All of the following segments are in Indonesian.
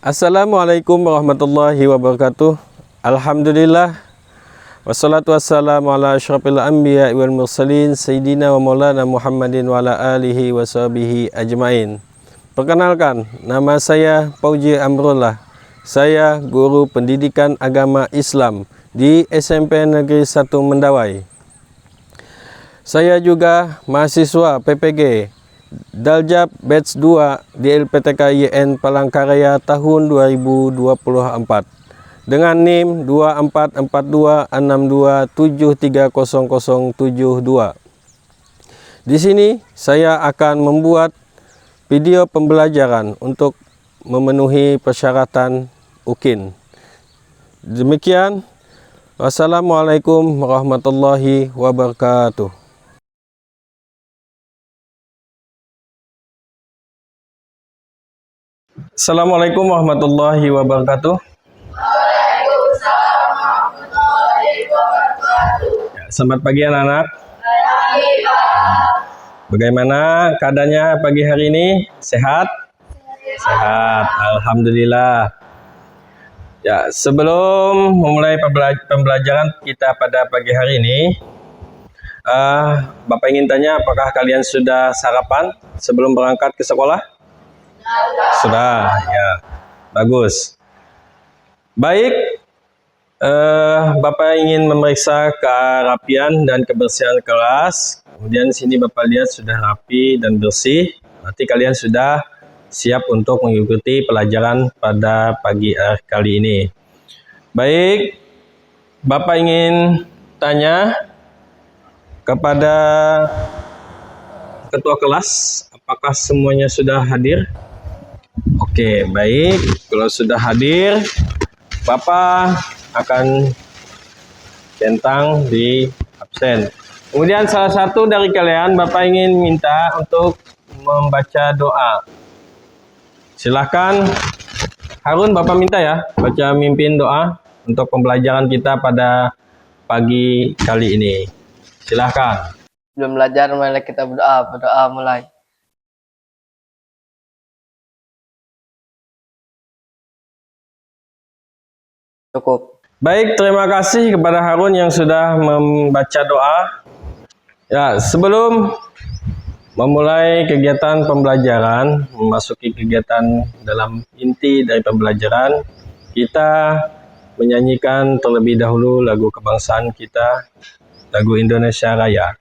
Assalamualaikum warahmatullahi wabarakatuh. Alhamdulillah. Wassalatu wassalamu ala asyrafil anbiya wal mursalin Sayyidina wa maulana Muhammadin wa ala alihi wa sahbihi ajmain. Perkenalkan, nama saya Fauji Amrullah. Saya guru pendidikan agama Islam di SMP Negeri 1 Mendawai. Saya juga mahasiswa PPG Daljab Batch 2 di LPTK YN Palangkaraya tahun 2024 dengan NIM 244262730072. Di sini saya akan membuat video pembelajaran untuk memenuhi persyaratan UKIN. Demikian, wassalamualaikum warahmatullahi wabarakatuh. Assalamualaikum warahmatullahi wabarakatuh. Waalaikumsalam warahmatullahi wabarakatuh. Selamat pagi anak-anak. Pagi, Pak. Bagaimana keadaannya pagi hari ini? Sehat? Sehat, alhamdulillah. Ya, sebelum memulai pembelajaran kita pada pagi hari ini, Bapak ingin tanya apakah kalian sudah sarapan sebelum berangkat ke sekolah? Sudah, ya. Bagus. Baik, Bapak ingin memeriksa kerapian dan kebersihan kelas. Kemudian sini Bapak lihat sudah rapi dan bersih. Berarti kalian sudah siap untuk mengikuti pelajaran pada pagi kali ini. Baik, Bapak ingin tanya kepada ketua kelas, apakah semuanya sudah hadir? Oke, baik. Kalau sudah hadir, Bapak akan centang di absen. Kemudian salah satu dari kalian Bapak ingin minta untuk membaca doa. Silahkan Harun, Bapak minta ya, baca mimpin doa untuk pembelajaran kita pada pagi kali ini. Silahkan. Belum belajar, mulai kita berdoa mulai. Cukup. Baik, terima kasih kepada Harun yang sudah membaca doa. Ya, sebelum memulai kegiatan pembelajaran, memasuki kegiatan dalam inti dari pembelajaran, kita menyanyikan terlebih dahulu lagu kebangsaan kita, lagu Indonesia Raya.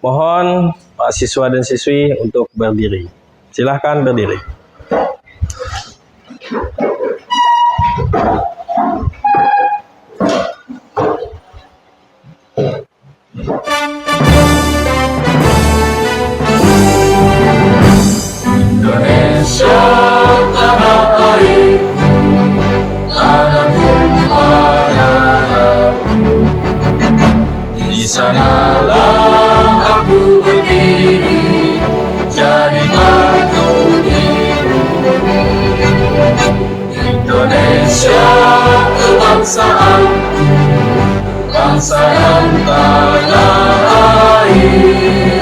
Mohon para siswa dan siswi untuk berdiri. Silahkan berdiri. Indonesia tanah air, tanah tumpah darahku. Di sanalah aku berdiri, jadi batu biru. Indonesia kebangsaanku, bangsa yang tanah air.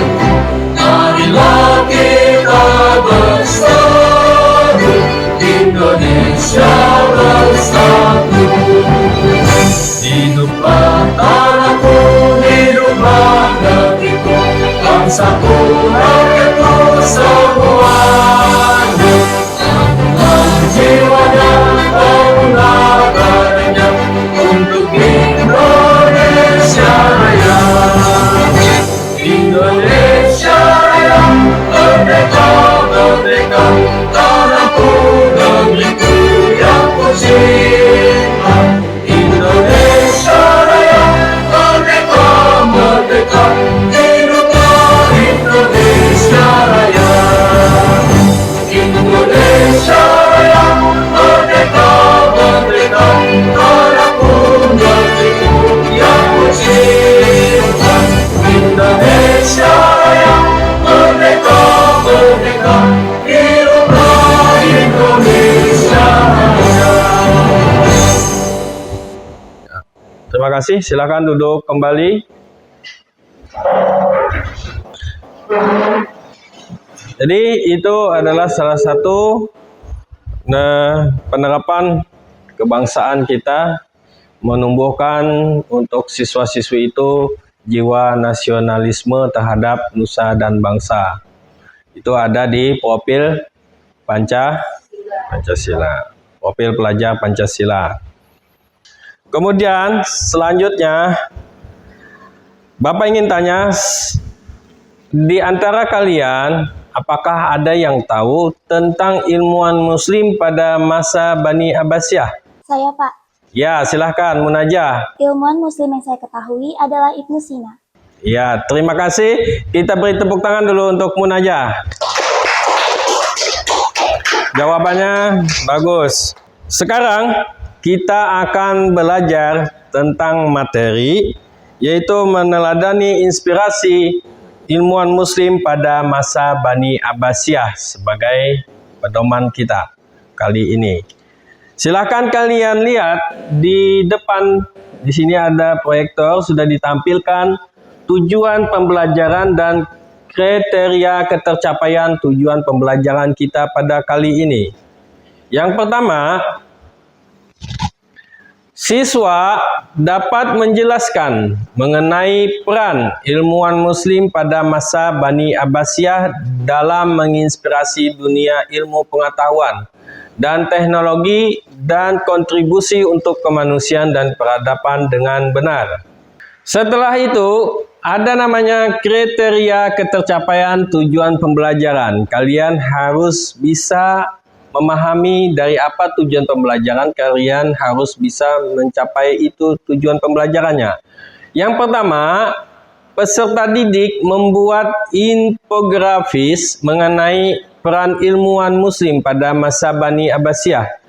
Marilah kita bersatu, Indonesia bersatu. Hiduplah tanahku, hiduplah negeriku, bangsaku, rakyatku semuanya. Bangunlah jiwanya, bangunlah badannya untuk Indonesia Raya. Indonesia Raya, merdeka, merdeka, tanahku, negeriku yang ku cinta. Indonesia Raya, merdeka, merdeka, hiduplah Indonesia Raya. Indonesia Raya, merdeka, merdeka, tanahku, negeriku yang ku cinta. Indonesia Raya, merdeka, merdeka, hiduplah Indonesia Raya. Terima kasih, silakan duduk kembali. Jadi itu adalah salah satu penerapan kebangsaan kita, menumbuhkan untuk siswa-siswi itu jiwa nasionalisme terhadap nusa dan bangsa. Itu ada di profil Pancasila, profil pelajar Pancasila. Kemudian selanjutnya, Bapak ingin tanya, di antara kalian, apakah ada yang tahu tentang ilmuwan muslim pada masa Bani Abbasiyah? Saya, Pak. Ya, silahkan Munajah. Ilmuwan muslim yang saya ketahui adalah Ibnu Sina. Ya, terima kasih. Kita beri tepuk tangan dulu untuk Munajah. Jawabannya bagus. Sekarang kita akan belajar tentang materi, yaitu meneladani inspirasi ilmuwan muslim pada masa Bani Abbasiyah sebagai pedoman kita kali ini. Silakan kalian lihat di depan, di sini ada proyektor, sudah ditampilkan tujuan pembelajaran dan kriteria ketercapaian tujuan pembelajaran kita pada kali ini. Yang pertama, siswa dapat menjelaskan mengenai peran ilmuwan muslim pada masa Bani Abbasiyah dalam menginspirasi dunia ilmu pengetahuan dan teknologi dan kontribusi untuk kemanusiaan dan peradaban dengan benar. Setelah itu, ada namanya kriteria ketercapaian tujuan pembelajaran. Kalian harus bisa memahami dari apa tujuan pembelajaran, kalian harus bisa mencapai itu tujuan pembelajarannya. Yang pertama, peserta didik membuat infografis mengenai peran ilmuwan muslim pada masa Bani Abbasiyah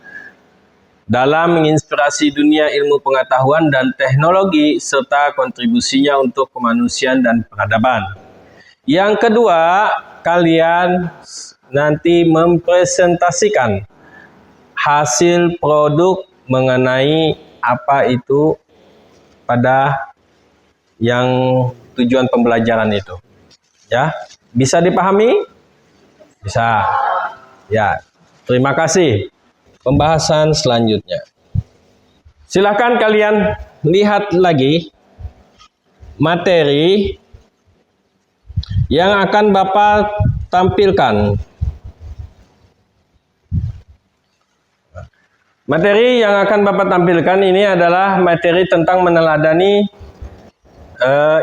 dalam menginspirasi dunia ilmu pengetahuan dan teknologi serta kontribusinya untuk kemanusiaan dan peradaban. Yang kedua, kalian nanti mempresentasikan hasil produk mengenai apa itu pada yang tujuan pembelajaran itu. Ya, bisa dipahami? Bisa. Ya, terima kasih. Pembahasan selanjutnya. Silakan kalian lihat lagi materi yang akan Bapak tampilkan. Materi yang akan Bapak tampilkan ini adalah materi tentang meneladani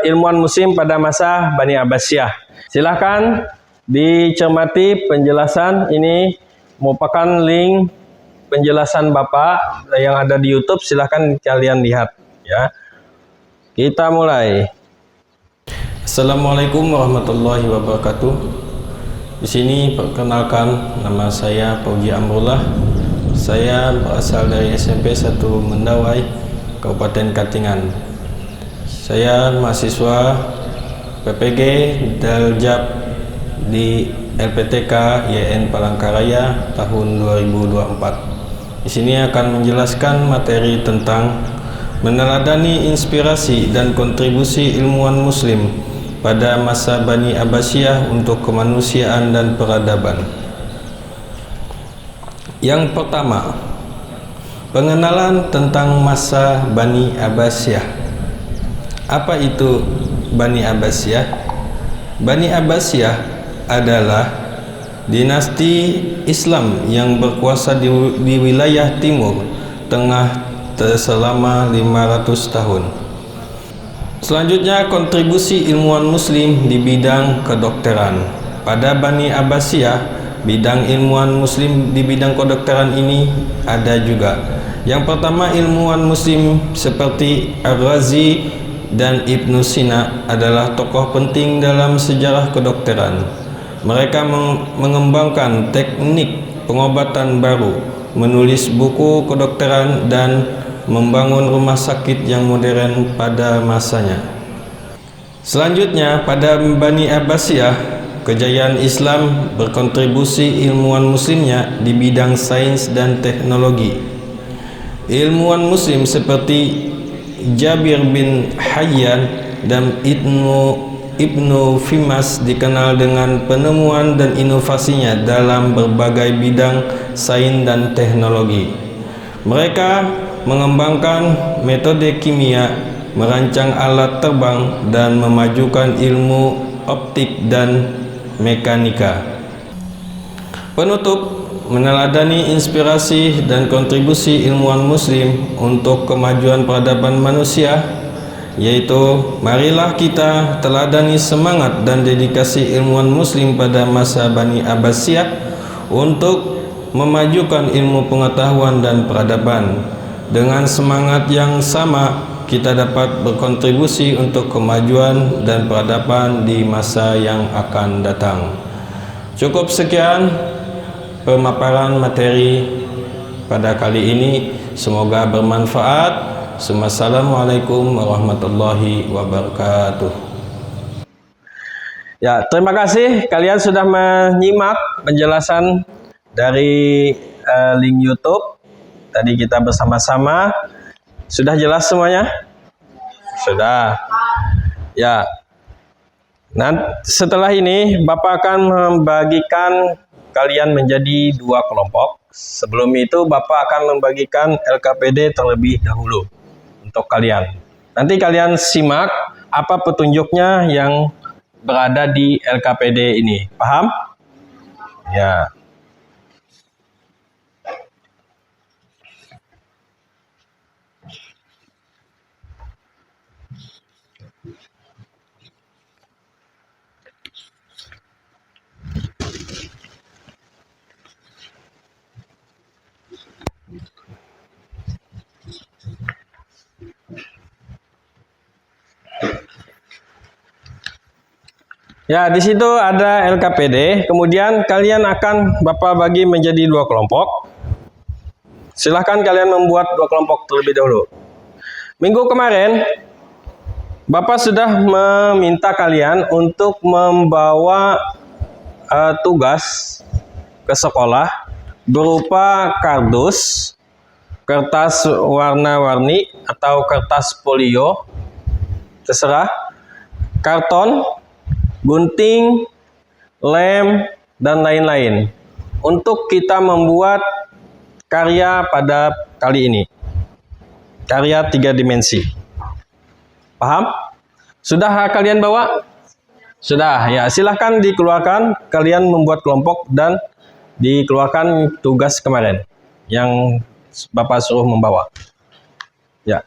ilmuwan muslim pada masa Bani Abbasiyah. Silahkan dicermati penjelasan ini, merupakan link penjelasan Bapak yang ada di YouTube. Silahkan kalian lihat ya. Kita mulai. Assalamualaikum warahmatullahi wabarakatuh. Di sini perkenalkan, nama saya Fauzi Amrullah. Saya berasal dari SMP 1 Mendawai, Kabupaten Katingan. Saya mahasiswa PPG Daljab di LPTK YN Palangkaraya tahun 2024. Di sini akan menjelaskan materi tentang meneladani inspirasi dan kontribusi ilmuwan muslim pada masa Bani Abbasiyah untuk kemanusiaan dan peradaban. Yang pertama, pengenalan tentang masa Bani Abbasiyah. Apa itu Bani Abbasiyah? Bani Abbasiyah adalah dinasti Islam yang berkuasa di wilayah Timur Tengah selama 500 tahun. Selanjutnya, kontribusi ilmuwan muslim di bidang kedokteran. Pada Bani Abbasiyah, bidang ilmuwan muslim di bidang kedokteran ini ada juga. Yang pertama, ilmuwan muslim seperti Ar-Razi dan Ibnu Sina adalah tokoh penting dalam sejarah kedokteran. Mereka mengembangkan teknik pengobatan baru, menulis buku kedokteran, dan membangun rumah sakit yang modern pada masanya. Selanjutnya, pada Bani Abbasiyah, kejayaan Islam berkontribusi ilmuwan muslimnya di bidang sains dan teknologi. Ilmuwan muslim seperti Jabir bin Hayyan dan Ibnu Ibnu Fimas dikenal dengan penemuan dan inovasinya dalam berbagai bidang sains dan teknologi. Mereka mengembangkan metode kimia, merancang alat terbang, dan memajukan ilmu optik dan mekanika. Penutup, meneladani inspirasi dan kontribusi ilmuwan muslim untuk kemajuan peradaban manusia, yaitu marilah kita teladani semangat dan dedikasi ilmuwan muslim pada masa Bani Abbasiyah untuk memajukan ilmu pengetahuan dan peradaban. Dengan semangat yang sama, kita dapat berkontribusi untuk kemajuan dan peradaban di masa yang akan datang. Cukup sekian pemaparan materi pada kali ini, semoga bermanfaat. Assalamualaikum warahmatullahi wabarakatuh. Ya, terima kasih kalian sudah menyimak penjelasan dari link YouTube. Tadi kita bersama-sama. Sudah jelas semuanya? Sudah. Ya. Nah, setelah ini Bapak akan membagikan kalian menjadi 2 kelompok. Sebelum itu Bapak akan membagikan LKPD terlebih dahulu untuk kalian. Nanti kalian simak apa petunjuknya yang berada di LKPD ini. Paham? Ya. Ya, di situ ada LKPD. Kemudian kalian akan Bapak bagi menjadi 2 kelompok. Silahkan kalian membuat 2 kelompok terlebih dahulu. Minggu kemarin Bapak sudah meminta kalian untuk membawa tugas ke sekolah berupa kardus, kertas warna-warni atau kertas folio, terserah, karton, gunting, lem, dan lain-lain untuk kita membuat karya pada kali ini. Karya 3 dimensi. Paham? Sudah kalian bawa? Sudah, ya silahkan dikeluarkan. Kalian membuat kelompok dan dikeluarkan tugas kemarin yang Bapak suruh membawa. Ya.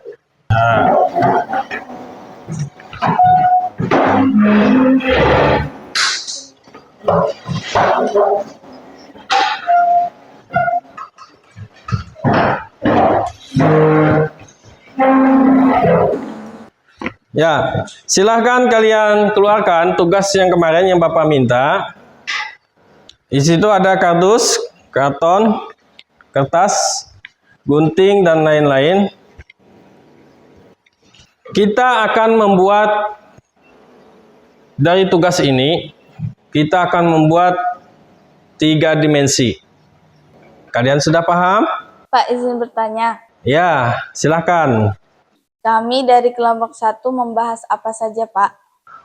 Ya, silahkan kalian keluarkan tugas yang kemarin yang Bapak minta. Di situ ada kardus, karton, kertas, gunting, dan lain-lain. Kita akan membuat dari tugas ini, kita akan membuat 3 dimensi. Kalian sudah paham? Pak, izin bertanya. Ya, silahkan. Kami dari kelompok 1 membahas apa saja, Pak?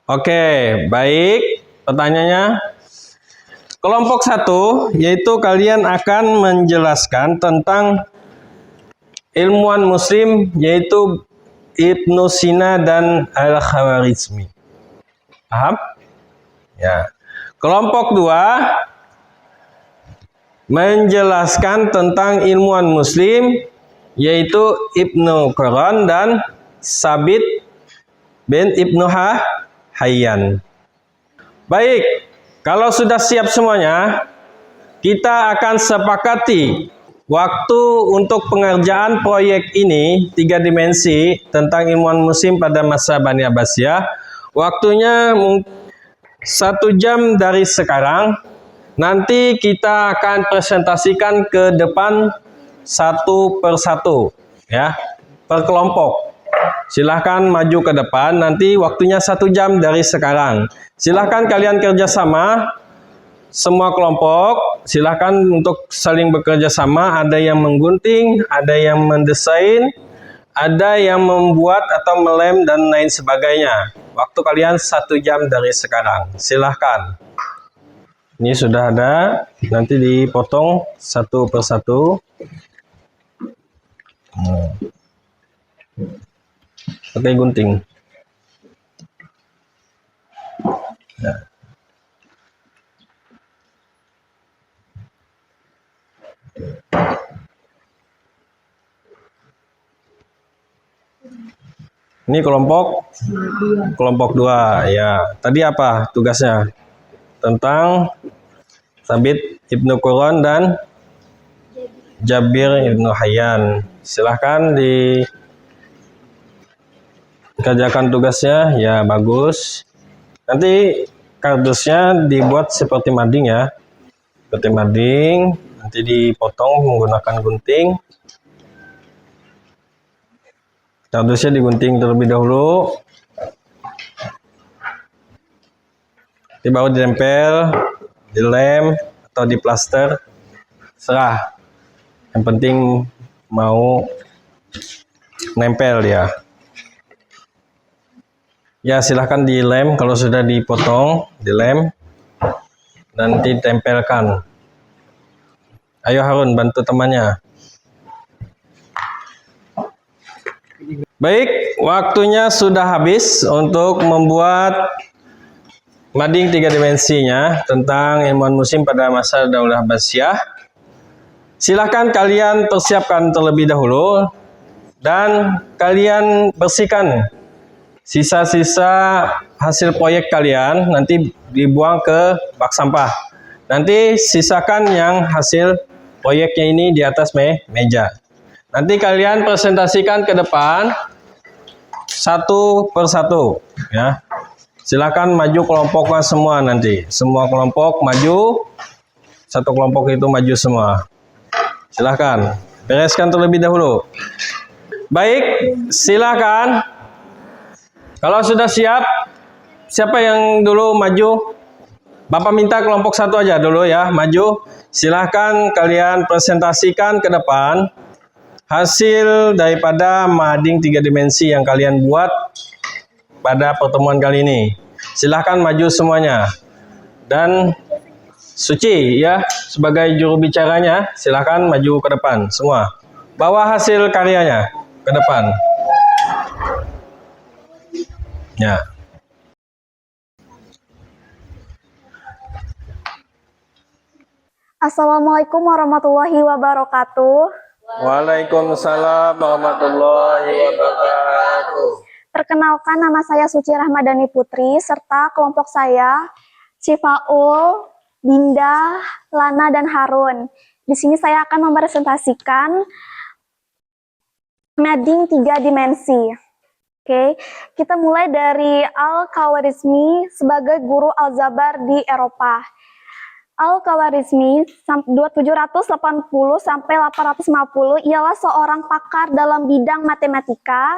Oke, baik. Pertanyaannya, kelompok 1 yaitu kalian akan menjelaskan tentang ilmuwan muslim yaitu Ibnu Sina dan Al-Khawarizmi. Paham? Ya. Kelompok 2 menjelaskan tentang ilmuwan muslim yaitu Ibnu Quran dan Sabit bin Ibnu Hayyan. Baik, kalau sudah siap semuanya, kita akan sepakati waktu untuk pengerjaan proyek ini 3 dimensi tentang ilmuwan muslim pada masa Bani Abbasiyah. Waktunya 1 jam dari sekarang. Nanti kita akan presentasikan ke depan 1 per 1 ya, per kelompok. Silahkan maju ke depan, nanti waktunya 1 jam dari sekarang. Silahkan kalian kerjasama, semua kelompok, silahkan untuk saling bekerja sama. Ada yang menggunting, ada yang mendesain, ada yang membuat atau melem dan lain sebagainya. Waktu kalian 1 jam dari sekarang. Silahkan. Ini sudah ada. Nanti dipotong satu persatu. Pakai gunting. Nah. Ini kelompok 2 ya. Tadi apa tugasnya? Tentang Sabit Ibnu Quran dan Jabir Ibnu Hayyan. Silahkan dikerjakan tugasnya. Ya, bagus. Nanti kardusnya dibuat seperti mading ya. Seperti mading, nanti dipotong menggunakan gunting. Kardusnya digunting terlebih dahulu. Nanti baru ditempel, dilem atau diplaster. Serah. Yang penting mau nempel dia. Ya, silahkan dilem kalau sudah dipotong, dilem. Nanti tempelkan. Ayo Harun, bantu temannya. Baik, waktunya sudah habis untuk membuat mading 3 dimensinya tentang ilmuwan muslim pada masa Daulah Abbasiyah. Silahkan kalian persiapkan terlebih dahulu dan kalian bersihkan sisa-sisa hasil proyek kalian, nanti dibuang ke bak sampah. Nanti sisakan yang hasil proyeknya ini di atas meja. Nanti kalian presentasikan ke depan satu persatu ya. Silakan maju kelompoknya semua nanti. Semua kelompok maju. Satu kelompok itu maju semua. Silakan bereskan terlebih dahulu. Baik, silakan. Kalau sudah siap, siapa yang dulu maju? Bapak minta kelompok 1 aja dulu ya, maju. Silahkan kalian presentasikan ke depan hasil daripada mading 3 dimensi yang kalian buat pada pertemuan kali ini. Silahkan maju semuanya. Dan Suci ya, sebagai juru bicaranya, silahkan maju ke depan semua. Bawa hasil karyanya ke depan. Ya. Assalamualaikum warahmatullahi wabarakatuh. Waalaikumsalam warahmatullahi wabarakatuh. Perkenalkan, nama saya Suci Rahmadani Putri, serta kelompok saya Cifaul, Dinda, Lana, dan Harun. Di sini saya akan mempresentasikan mading 3 dimensi. Oke, kita mulai dari Al-Khawarizmi sebagai guru Al-Jabar di Eropa. Al-Khawarizmi 780 sampai 850 ialah seorang pakar dalam bidang matematika,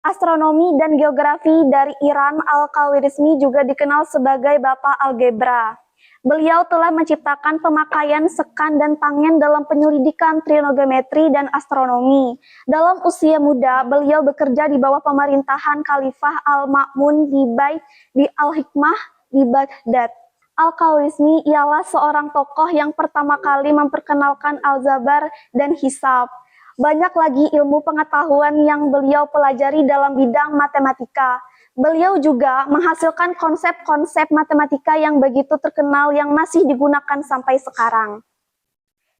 astronomi, dan geografi dari Iran. Al-Khawarizmi juga dikenal sebagai Bapak Algebra. Beliau telah menciptakan pemakaian sekan dan tangen dalam penyelidikan trigonometri dan astronomi. Dalam usia muda, beliau bekerja di bawah pemerintahan Khalifah Al-Ma'mun di Al-Hikmah di Baghdad. Al-Khawarizmi ialah seorang tokoh yang pertama kali memperkenalkan aljabar dan hisab. Banyak lagi ilmu pengetahuan yang beliau pelajari dalam bidang matematika. Beliau juga menghasilkan konsep-konsep matematika yang begitu terkenal yang masih digunakan sampai sekarang.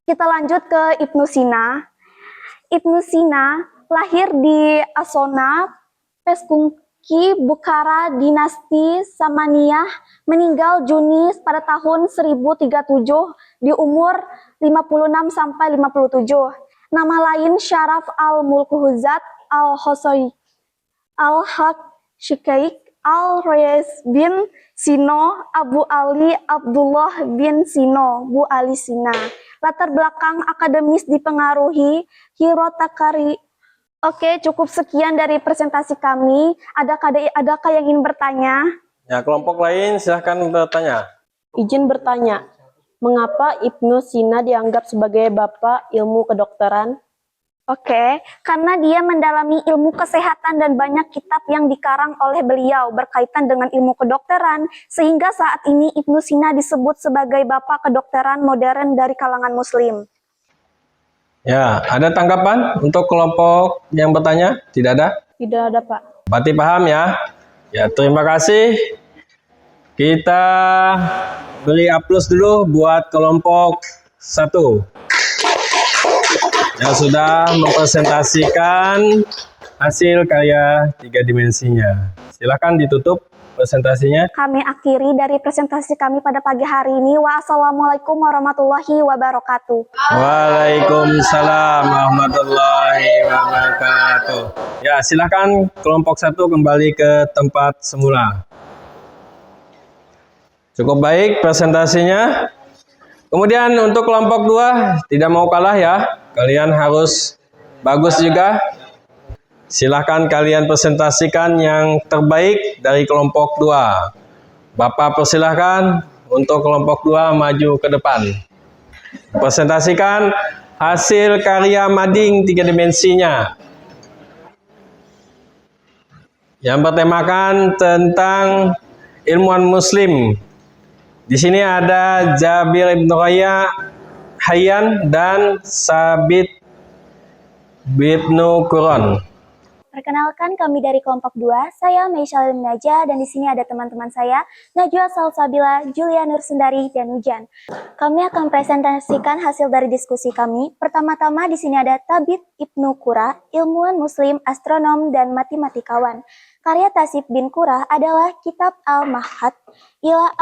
Kita lanjut ke Ibnu Sina. Ibnu Sina lahir di Asona, Peskungki, Bukhara, dinasti Samaniyah, meninggal Juni pada tahun 1037 di umur 56 sampai 57. Nama lain Syaraf al-Mulkuhuzat al-Hosoy al-Haq Syikaik al-Rayes bin Sino, Abu Ali Abdullah bin Sino, Bu Ali Sina. Latar belakang akademis dipengaruhi Hirotakari. Oke, cukup sekian dari presentasi kami. Adakah yang ingin bertanya? Ya, kelompok lain silahkan bertanya. Izin bertanya, mengapa Ibnu Sina dianggap sebagai bapak ilmu kedokteran? Oke, karena dia mendalami ilmu kesehatan dan banyak kitab yang dikarang oleh beliau berkaitan dengan ilmu kedokteran, sehingga saat ini Ibnu Sina disebut sebagai bapak kedokteran modern dari kalangan muslim. Ya, ada tanggapan untuk kelompok yang bertanya? Tidak ada? Tidak ada, Pak. Berarti paham ya? Ya, terima kasih. Kita beri aplaus dulu buat kelompok 1 yang sudah mempresentasikan hasil karya 3 dimensinya. Silakan ditutup presentasinya. Kami akhiri dari presentasi kami pada pagi hari ini. Wassalamualaikum warahmatullahi wabarakatuh. Waalaikumsalam warahmatullahi wabarakatuh. Ya, silakan kelompok 1 kembali ke tempat semula. Cukup baik presentasinya. Kemudian untuk kelompok 2 tidak mau kalah ya. Kalian harus bagus juga. Silahkan kalian presentasikan yang terbaik dari kelompok 2. Bapak persilahkan untuk kelompok 2 maju ke depan. Presentasikan hasil karya mading 3 dimensinya. Yang bertemakan tentang ilmuwan muslim. Di sini ada Jabir ibn Hayyan dan Sabit bin Quran. Perkenalkan kami dari kelompok 2, saya Meisha Najah dan di sini ada teman-teman saya, Najwa Salsabila, Julia Nur Sundari, dan Hujan. Kami akan presentasikan hasil dari diskusi kami. Pertama-tama di sini ada Tabit Ibnu Qura, ilmuwan muslim, astronom, dan matematikawan. Karya Tasib bin Qura adalah Kitab Al-Mahad, Ila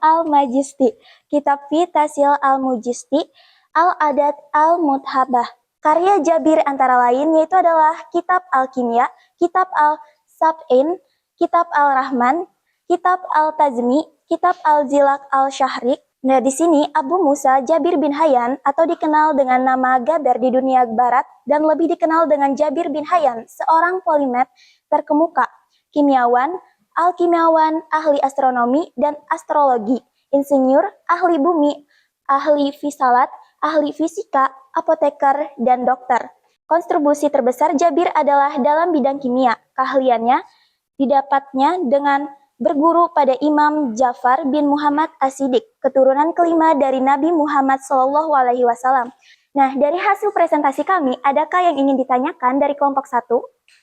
Al-Majisti, Kitab Fi Tasil Al-Mujisti, Al-Adad Al-Muthabah. Karya Jabir antara lain yaitu adalah Kitab Al-Kimya, Kitab Al-Sab'in, Kitab Al-Rahman, Kitab Al-Tazmi, Kitab Al-Zilak Al-Syahrik. Nah, di sini Abu Musa Jabir bin Hayyan atau dikenal dengan nama Gaber di dunia barat dan lebih dikenal dengan Jabir bin Hayyan, seorang polimet terkemuka, kimyawan, alkimiawan, ahli astronomi dan astrologi, insinyur, ahli bumi, ahli fisalat, ahli fisika, apoteker, dan dokter. Kontribusi terbesar Jabir adalah dalam bidang kimia. Keahliannya didapatnya dengan berguru pada Imam Ja'far bin Muhammad As-Siddiq, keturunan kelima dari Nabi Muhammad SAW. Nah, dari hasil presentasi kami, adakah yang ingin ditanyakan dari kelompok 1?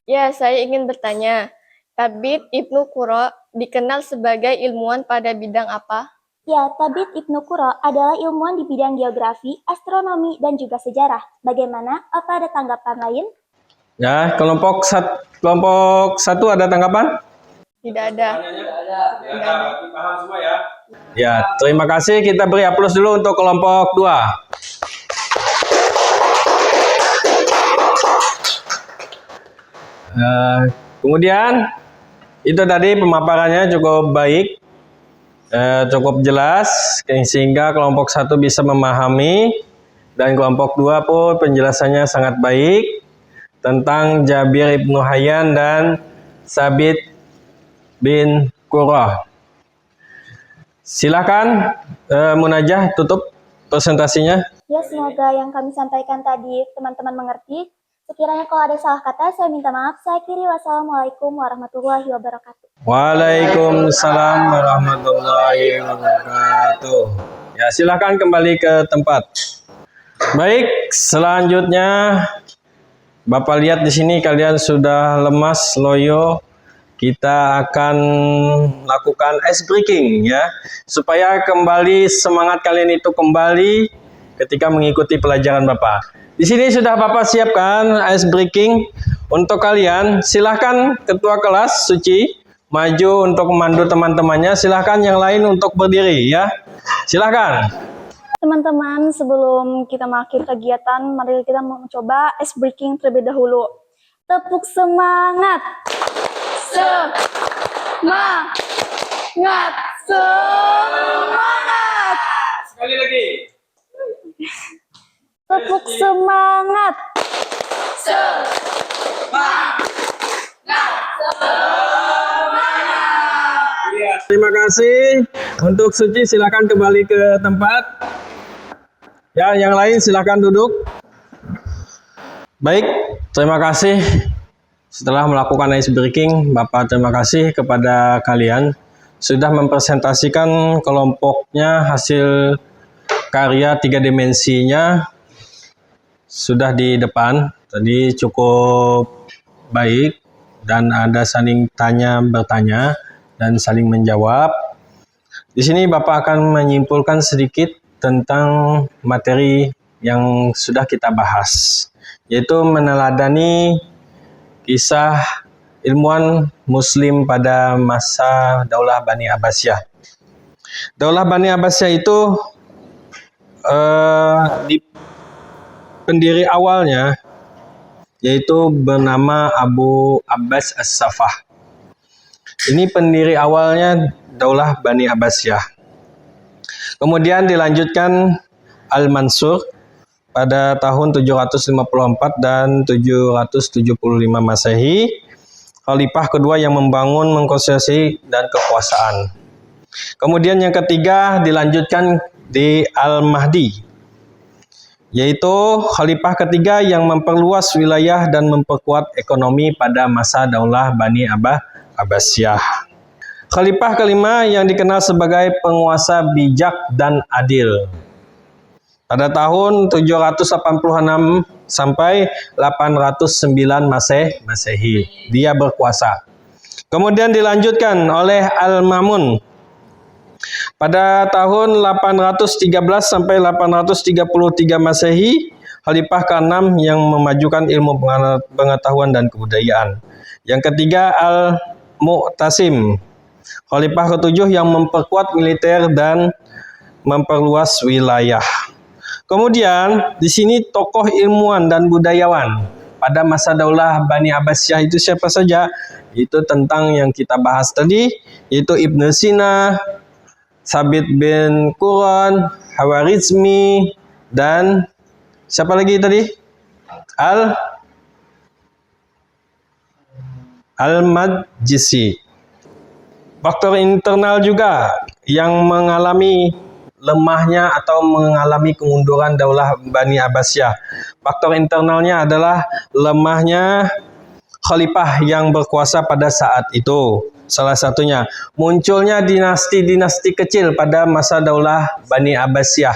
Ya, saya ingin bertanya. Tabit Ibnu Qura dikenal sebagai ilmuwan pada bidang apa? Ya, Tabit Ibnu Qura adalah ilmuwan di bidang geografi, astronomi, dan juga sejarah. Bagaimana? Apa ada tanggapan lain? Ya, kelompok 1 ada tanggapan? Tidak ada. Paham semua ya? Ya, terima kasih. Kita beri aplaus dulu untuk kelompok 2. Kemudian itu tadi pemaparannya cukup baik, cukup jelas, sehingga kelompok 1 bisa memahami dan kelompok 2 pun penjelasannya sangat baik tentang Jabir ibnu Hayyan dan Sabit bin Qura. Silakan Munajah tutup presentasinya. Ya, semoga yang kami sampaikan tadi teman-teman mengerti. Sekiranya kalau ada salah kata, saya minta maaf. Saya akhiri. Wassalamualaikum warahmatullahi wabarakatuh. Waalaikumsalam warahmatullahi wabarakatuh. Ya, silakan kembali ke tempat. Baik, selanjutnya Bapak lihat di sini kalian sudah lemas, loyo. Kita akan lakukan ice breaking ya, supaya kembali semangat kalian itu kembali ketika mengikuti pelajaran Bapak. Di sini sudah Bapak siapkan ice breaking untuk kalian. Silahkan ketua kelas Suci maju untuk memandu teman-temannya. Silahkan yang lain untuk berdiri ya. Silahkan. Teman-teman, sebelum kita mengakhiri kegiatan, mari kita mencoba ice breaking terlebih dahulu. Tepuk semangat! Semangat! Semangat! Sekali lagi. Tepuk semangat! Ya, terima kasih. Untuk Suci silakan kembali ke tempat. Ya, yang lain silakan duduk. Baik, terima kasih. Setelah melakukan ice breaking, Bapak terima kasih kepada kalian sudah mempresentasikan kelompoknya hasil karya 3 dimensinya sudah di depan. Tadi cukup baik dan ada saling bertanya dan saling menjawab. Di sini Bapak akan menyimpulkan sedikit tentang materi yang sudah kita bahas, yaitu meneladani kisah ilmuwan Muslim pada masa Daulah Bani Abbasiyah. Daulah Bani Abbasiyah itu di pendiri awalnya yaitu bernama Abu Abbas As-Saffah. Ini pendiri awalnya Daulah Bani Abbasiyah. Kemudian dilanjutkan Al-Mansur pada tahun 754 dan 775 Masehi, khalifah kedua yang membangun, mengkonstruksi dan kekuasaan. Kemudian yang ketiga dilanjutkan di Al-Mahdi, yaitu khalifah ketiga yang memperluas wilayah dan memperkuat ekonomi pada masa Daulah Bani Abbasiyah. Khalifah kelima yang dikenal sebagai penguasa bijak dan adil. Pada tahun 786 sampai 809 Masehi, dia berkuasa. Kemudian dilanjutkan oleh Al-Mamun pada tahun 813 sampai 833 Masehi, khalifah ke-6 yang memajukan ilmu pengetahuan dan kebudayaan. Yang ketiga Al-Mu'tasim, khalifah ke-7 yang memperkuat militer dan memperluas wilayah. Kemudian di sini tokoh ilmuwan dan budayawan pada masa Daulah Bani Abbasiyah itu siapa saja? Itu tentang yang kita bahas tadi, yaitu Ibnu Sina, Sabit bin Quran, Khawarizmi, dan siapa lagi tadi? Al-Majlisi. Faktor internal juga yang mengalami lemahnya atau mengalami kemunduran Daulah Bani Abbasiyah. Faktor internalnya adalah lemahnya khalifah yang berkuasa pada saat itu. Salah satunya munculnya dinasti-dinasti kecil pada masa Daulah Bani Abbasiyah.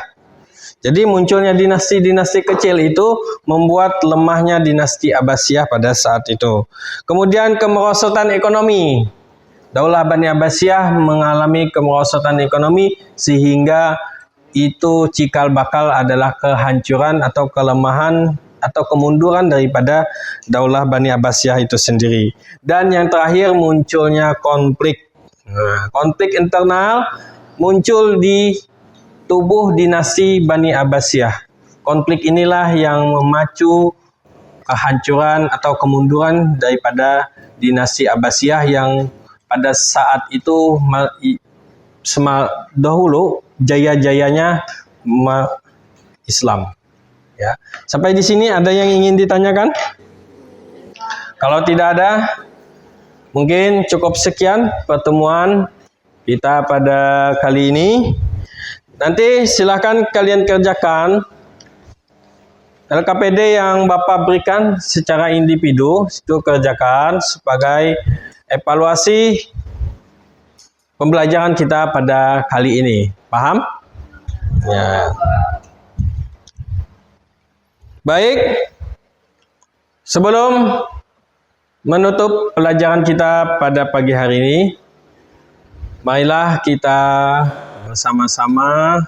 Jadi munculnya dinasti-dinasti kecil itu membuat lemahnya dinasti Abbasiyah pada saat itu. Kemudian kemerosotan ekonomi. Daulah Bani Abbasiyah mengalami kemerosotan ekonomi sehingga itu cikal bakal adalah kehancuran atau kelemahan atau kemunduran daripada Daulah Bani Abbasiyah itu sendiri. Dan yang terakhir munculnya konflik. Konflik internal muncul di tubuh dinasti Bani Abbasiyah. Konflik inilah yang memacu kehancuran atau kemunduran daripada dinasti Abbasiyah yang pada saat itu dahulu jaya-jayanya Islam. Ya. Sampai di sini ada yang ingin ditanyakan? Kalau tidak ada, mungkin cukup sekian pertemuan kita pada kali ini. Nanti silakan kalian kerjakan LKPD yang Bapak berikan secara individu, itu kerjakan sebagai evaluasi pembelajaran kita pada kali ini. Paham? Ya. Baik. Sebelum menutup pelajaran kita pada pagi hari ini, marilah kita bersama-sama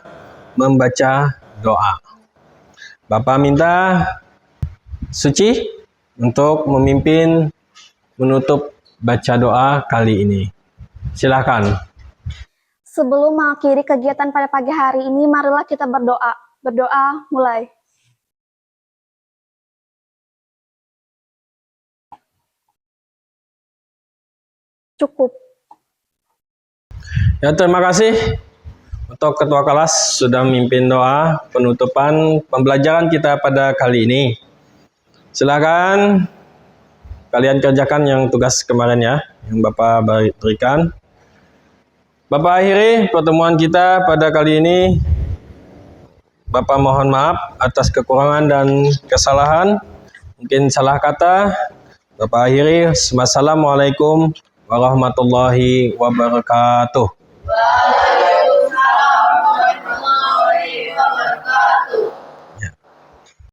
membaca doa. Bapak minta Suci untuk memimpin menutup baca doa kali ini. Silakan. Sebelum mengakhiri kegiatan pada pagi hari ini, marilah kita berdoa. Berdoa mulai. Cukup. Ya, terima kasih untuk Ketua Kelas sudah memimpin doa penutupan pembelajaran kita pada kali ini. Silakan kalian kerjakan yang tugas kemarin ya, yang Bapak berikan. Bapak akhiri pertemuan kita pada kali ini. Bapak mohon maaf atas kekurangan dan kesalahan. Mungkin salah kata, Bapak akhiri. Wassalamualaikum warahmatullahi wabarakatuh.